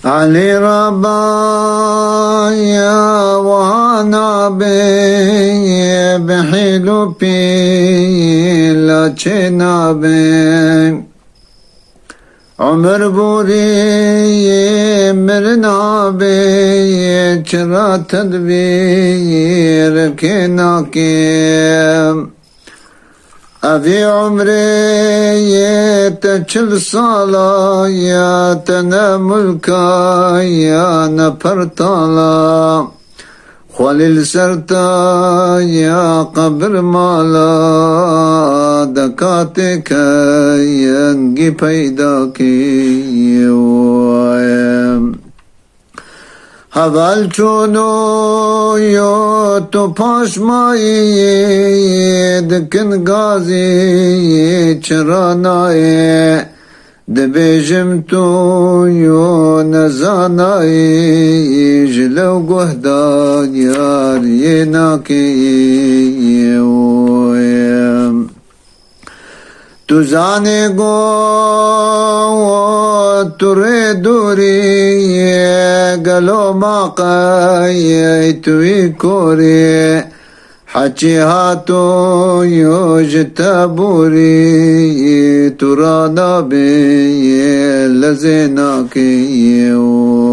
علي ربايا وانا بي بحلو بي لا چنابي عمر بوري مرنا بي چرا تدبير كناكي أبي عمري تشل صلاة يا تناملكا يا نفرطالا خليل سرتا يا قبر مالا دكاتك ينجي پیداكي حوال چونو یو تو پاشمایی دکن گازی چرانایی دبیجم تو یو نزانایی جلو گهدان یار یه ناکی تو زانی گو تره دوری گلو ماقای توی کوری حچی هاتو یوج تبوری ترانا بی لزینا کیم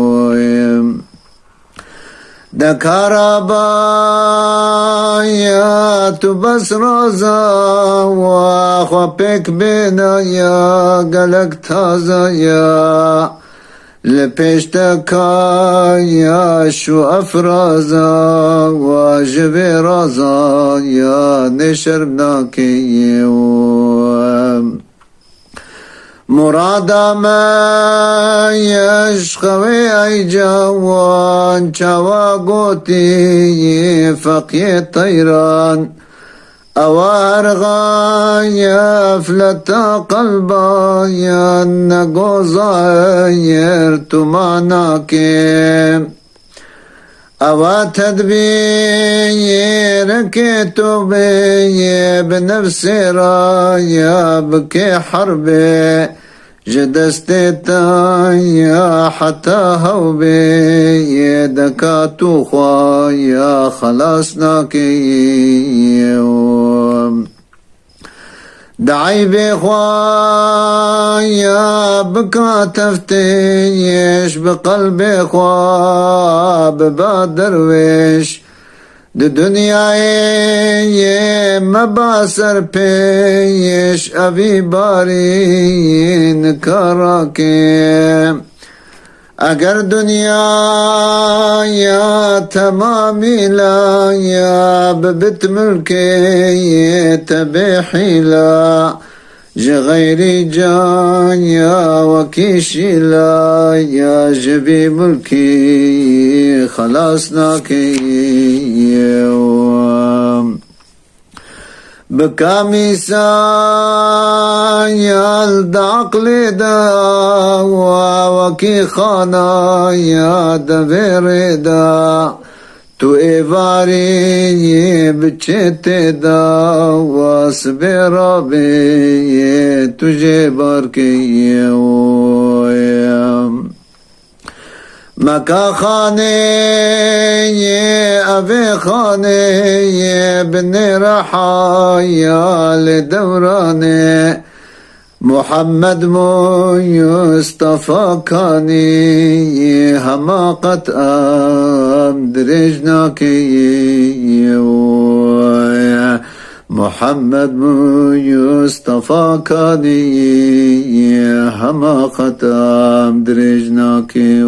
دکارا بایا تو بس روزا و خوپک بینا یا گلک تازا یا لپشتکا یا شو افرازا واجب رازا یا نشربنا کیم مرادا ما يشخوي اي جوان چوا قوتي فقي طيران اوارغا يفلتا قلبا ينقو ظاهر تماناكي أوا تدبيرك تبي بنفسي رايا بكي حربي جدستيتا يا حتى هوبي يدكا توخوا يا خلاصناكي دعي بخوايا بكا تفتيش بقلبي خوا ببادرويش دنياي مباسر بيش أبي بارين كراكي اگر دنیا یا تمامی لا یا ببت ملکی تبیحی لا جغيري جان يا وكيشي لا يا جبي ملكي خلاصناكي بكامي سايال دعقلي دا وكي خانا يا دبيري دا تو ایواری بچتے دا واسبرا بے تجھے بار کے مکہ خانے یہ ابے خانے یہ بن رحایال دورانے محمد مصطفى كاني حماقت درجنا كي محمد مصطفى كاني حماقت درجنا كي